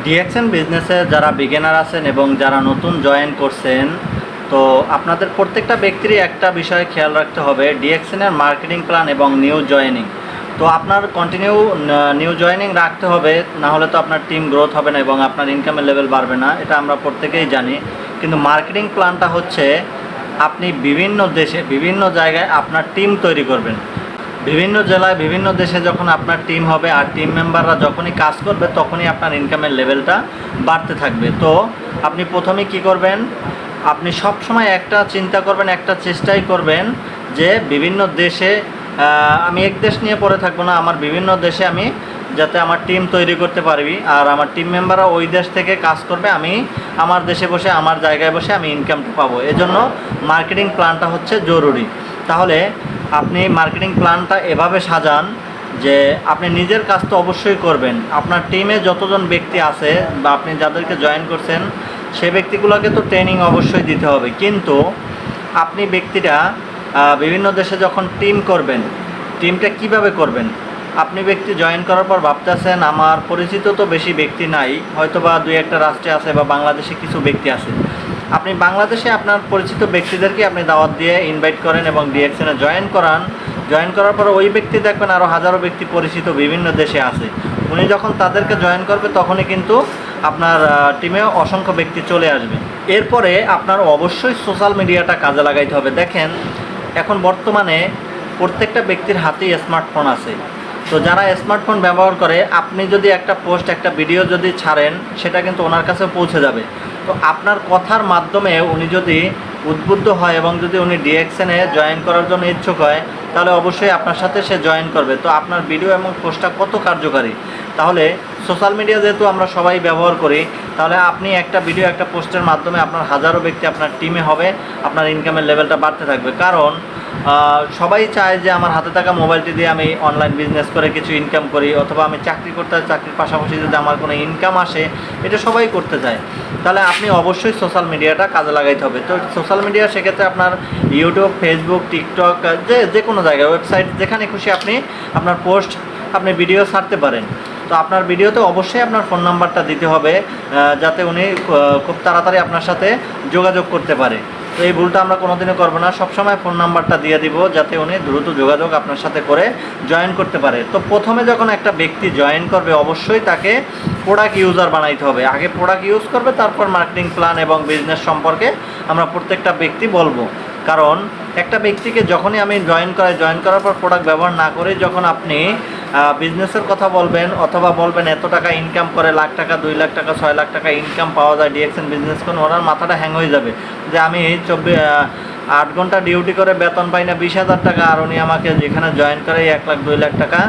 DXN বিজনেসে যারা beginner আছেন এবং যারা নতুন জয়েন করছেন, তো আপনাদের প্রত্যেকটা ব্যক্তিরই একটা বিষয় খেয়াল রাখতে হবে, ডিএক্সএনের মার্কেটিং প্ল্যান এবং নিউ জয়েনিং। তো আপনার কন্টিনিউ নিউ জয়েনিং রাখতে হবে, না হলে তো আপনার টিম গ্রোথ হবে না এবং আপনার ইনকামের লেভেল বাড়বে না, এটা আমরা প্রত্যেকেই জানি। কিন্তু মার্কেটিং প্ল্যানটা হচ্ছে আপনি বিভিন্ন দেশে বিভিন্ন জায়গায় আপনার টিম তৈরি করবেন। বিভিন্ন জেলায় বিভিন্ন দেশে যখন আপনার টিম হবে আর টিম মেম্বাররা যখনই কাজ করবে তখনই আপনার ইনকামের লেভেলটা বাড়তে থাকবে। তো আপনি প্রথমে কি করবেন, আপনি সব সময় একটা চিন্তা করবেন, একটা চেষ্টাই করবেন যে বিভিন্ন দেশে আমি এক দেশ নিয়ে পড়ে থাকবো না, আমার বিভিন্ন দেশে আমি যাতে আমার টিম তৈরি করতে পারবি আর আমার টিম মেম্বাররা ওই দেশ থেকে কাজ করবে, আমি আমার দেশে বসে আমার জায়গায় বসে আমি ইনকামটা পাবো। এজন্য মার্কেটিং প্ল্যানটা হচ্ছে জরুরি। তাহলে আপনি মার্কেটিং প্ল্যানটা এভাবে সাজান যে আপনি নিজের কাজ তো অবশ্যই করবেন, আপনার টিমে যতজন ব্যক্তি আছে বা আপনি যাদেরকে জয়েন করছেন সে ব্যক্তিগুলোকে তো ট্রেনিং অবশ্যই দিতে হবে। কিন্তু আপনি ব্যক্তিরা বিভিন্ন দেশে যখন টিম করবেন, টিমটা কিভাবে করবেন? আপনি ব্যক্তি জয়েন করার পর ভাবতেছেন আমার পরিচিত তো বেশি ব্যক্তি নাই, হয়তো বা দুই একটা রাষ্ট্রে আছে বা বাংলাদেশে কিছু ব্যক্তি আছে। আপনি বাংলাদেশে আপনার পরিচিত ব্যক্তিদেরকে আপনি দাওয়াত দিয়ে ইনভাইট করেন এবং ডিএক্সএনে জয়েন করান। জয়েন করার পর ওই ব্যক্তি দেখবেন আরও হাজারো ব্যক্তি পরিচিত বিভিন্ন দেশে আছে, উনি যখন তাদেরকে জয়েন করবে তখনই কিন্তু আপনার টিমে অসংখ্য ব্যক্তি চলে আসবে। এরপরে আপনার অবশ্যই সোশ্যাল মিডিয়াটা কাজে লাগাইতে হবে। দেখেন এখন বর্তমানে প্রত্যেকটা ব্যক্তির হাতেই স্মার্টফোন আছে। তো যারা স্মার্টফোন ব্যবহার করে, আপনি যদি একটা পোস্ট একটা ভিডিও যদি ছাড়েন সেটা কিন্তু ওনার কাছে পৌঁছে যাবে। তো আপনার কথার মাধ্যমে উনি যদি উদ্বুদ্ধ হয় এবং যদি উনি ডিএক্সএনে জয়েন করার জন্য ইচ্ছুক হয় তাহলে অবশ্যই আপনার সাথে সে জয়েন করবে। তো আপনার ভিডিও এবং পোস্টটা কত কার্যকারী। তাহলে সোশ্যাল মিডিয়া যেহেতু আমরা সবাই ব্যবহার করি, তাহলে আপনি একটা ভিডিও একটা পোস্টের মাধ্যমে আপনার হাজারো ব্যক্তি আপনার টিমে হবে, আপনার ইনকামের লেভেলটা বাড়তে থাকবে। কারণ সবাই চায় যে আমার হাতে থাকা মোবাইলটি দিয়ে আমি অনলাইন বিজনেস করে কিছু ইনকাম করি, অথবা আমি চাকরি করতে চাকরির পাশাপাশি যদি আমার কোনো ইনকাম আসে, এটা সবাই করতে চায়। তাহলে আপনি অবশ্যই সোশ্যাল মিডিয়াটা কাজে লাগাইতে হবে। তো সোশ্যাল মিডিয়া সেক্ষেত্রে আপনার ইউটিউব, ফেসবুক, টিকটক, যে কোনো জায়গায়, ওয়েবসাইট, যেখানে খুশি আপনি আপনার পোস্ট, আপনি ভিডিও ছাড়তে পারেন। তো আপনার ভিডিওতে অবশ্যই আপনার ফোন নাম্বারটা দিতে হবে, যাতে উনি খুব তাড়াতাড়ি আপনার সাথে যোগাযোগ করতে পারে। তো এই ভুলটা আমরা কোনোদিনও করবো না, সবসময় ফোন নাম্বারটা দিয়ে দিব যাতে উনি দ্রুত যোগাযোগ আপনার সাথে করে জয়েন করতে পারে। তো প্রথমে যখন একটা ব্যক্তি জয়েন করবে অবশ্যই তাকে প্রোডাক্ট ইউজার বানাইতে হবে। আগে প্রোডাক্ট ইউজ করবে, তারপর মার্কেটিং প্ল্যান এবং বিজনেস সম্পর্কে আমরা প্রত্যেকটা ব্যক্তি বলবো। কারণ একটা ব্যক্তিকে যখনই আমি জয়েন করার পর প্রোডাক্ট ব্যবহার না করে যখন আপনি বিজনেসের কথা বলবেন অথবা বলবেন এত টাকা ইনকাম করে, লাখ টাকা, 2 লাখ টাকা, 6 লাখ টাকা ইনকাম পাওয়া যায় ডিএক্সএন বিজনেস করে, ওনার মাথাটা হ্যাং হয়ে যাবে যে আমি 8 ঘন্টা ডিউটি করে বেতন পাই না 20,000 টাকা, আর উনি আমাকে যেখানে জয়েন করে 1 লাখ 2 লাখ টাকা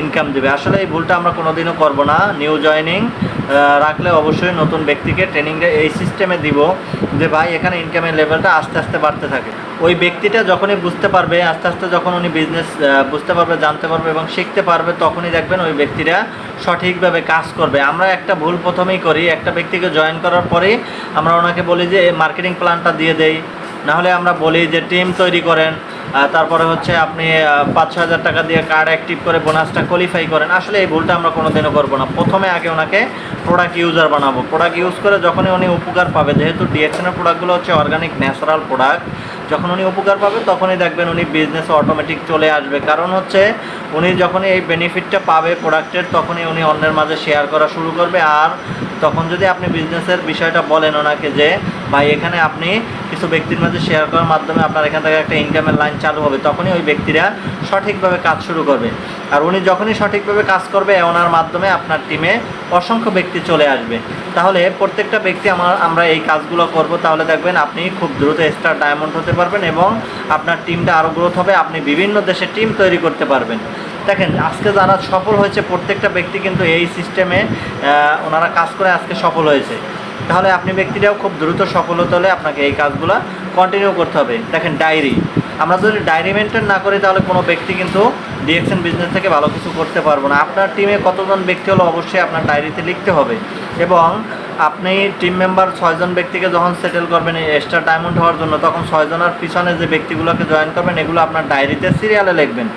ইনকাম দেবে। আসলে এই ভুলটা আমরা কোনোদিনও করব না। নিউ জয়েনিং রাখলে অবশ্যই নতুন ব্যক্তিকে ট্রেনিংটা এই সিস্টেমে দিব যে ভাই এখানে ইনকামের লেভেলটা আস্তে আস্তে বাড়তে থাকে। ওই ব্যক্তিটা যখনই বুঝতে পারবে, আস্তে আস্তে যখন উনি বিজনেস বুঝতে পারবে, জানতে পারবে এবং শিখতে পারবে, তখনই দেখবেন ওই ব্যক্তিরা সঠিকভাবে কাজ করবে। আমরা একটা ভুল প্রথমেই করি, একটা ব্যক্তিকে জয়েন করার পরেই আমরা ওনাকে বলি যে মার্কেটিং প্ল্যানটা দিয়ে দেই, নাহলে আমরা বলি যে টিম তৈরি করেন, তারপরে হচ্ছে আপনি 5-6 হাজার টাকা দিয়ে কার্ড অ্যাক্টিভ করে বোনাসটা কোয়ালিফাই করেন। আসলে এই ভুলটা আমরা কোনোদিনও করবো না। প্রথমে আগে ওনাকে প্রোডাক্ট ইউজার বানাবো। প্রোডাক্ট ইউজ করে যখনই উনি উপকার পাবে, যেহেতু ডিএক্সএনের প্রোডাক্টগুলো হচ্ছে অর্গানিক ন্যাচারাল প্রোডাক্ট, যখন উনি উপকার পাবে তখনই দেখবেন উনি বিজনেসে অটোমেটিক চলে আসবে। কারণ হচ্ছে উনি যখনই এই বেনিফিটটা পাবে প্রোডাক্টের, তখনই উনি অন্যের মাঝে শেয়ার করা শুরু করবে। আর তখন যদি আপনি বিজনেসের বিষয়টা বলেন ওনাকে যে ভাই এখানে আপনি কিছু ব্যক্তির মাঝে শেয়ার করার মাধ্যমে আপনার এখান থেকে একটা ইনকামের লাইন চালু হবে, তখনই ওই ব্যক্তিরা সঠিকভাবে কাজ শুরু করবে। আর উনি যখনই সঠিকভাবে কাজ করবে ওনার মাধ্যমে আপনার টিমে অসংখ্য ব্যক্তি চলে আসবে। তাহলে প্রত্যেকটা ব্যক্তি আমরা এই কাজগুলো করব, তাহলে দেখবেন আপনি খুব দ্রুত স্টার ডায়মন্ড হতে পারবেন এবং আপনার টিমটা আরও গ্রোথ হবে, আপনি বিভিন্ন দেশে টিম তৈরি করতে পারবেন। দেখেন আজকে যারা সফল হয়েছে প্রত্যেকটা ব্যক্তি কিন্তু এই সিস্টেমে ওনারা কাজ করে আজকে সফল হয়েছে। তাহলে আপনি ব্যক্তিটাও খুব দ্রুত সফল হতে হলে আপনাকে এই কাজগুলো কন্টিনিউ করতে হবে। দেখেন ডায়েরি, আমরা যদি ডায়েরি মেনটেন না করি তাহলে কোনো ব্যক্তি কিন্তু ডিএক্সএন বিজনেস থেকে ভালো কিছু করতে পারবো না। আপনার টিমে কতজন ব্যক্তি হলো অবশ্যই আপনার ডায়েরিতে লিখতে হবে। এবং আপনি টিম মেম্বার 6 জন ব্যক্তিকে যখন সেটেল করবেন এক্সট্রা ডায়মন্ড হওয়ার জন্য, তখন 6 জনের পিছনে যে ব্যক্তিগুলোকে জয়েন করবেন এগুলো আপনার ডায়েরিতে সিরিয়ালে লিখবেন।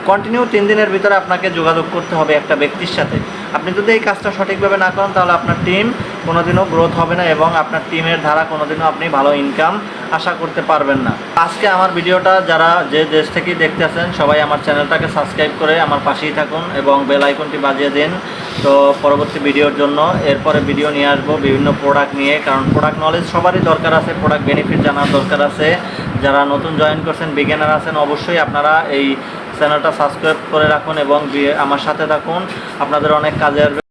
কন্টিনিউ 3 দিনের ভিতরে আপনাকে যোগাযোগ করতে হবে একটা ব্যক্তির সাথে। আপনি যদি এই কাজটা সঠিকভাবে না করেন তাহলে আপনার টিম কোনোদিনও গ্রোথ হবে না এবং আপনার টিমের দ্বারা কোনোদিনও আপনি ভালো ইনকাম আশা করতে পারবেন না। আজকে আমার ভিডিওটা যারা যে দেশ থেকেই দেখতে আছেন সবাই আমার চ্যানেলটাকে সাবস্ক্রাইব করে আমার পাশেই থাকুন এবং বেল আইকনটি বাজিয়ে দিন। তো পরবর্তী ভিডিওর জন্য এরপরে ভিডিও নিয়ে আসবো বিভিন্ন প্রোডাক্ট নিয়ে, কারণ প্রোডাক্ট নলেজ সবারই দরকার আছে, প্রোডাক্ট বেনিফিট জানার দরকার আছে। যারা নতুন জয়েন করছেন, বিগিনার আছেন, অবশ্যই আপনারা এই চ্যানেলটা সাবস্ক্রাইব করে রাখুন এবং আমার সাথে থাকুন, আপনাদের অনেক কাজে আসবে।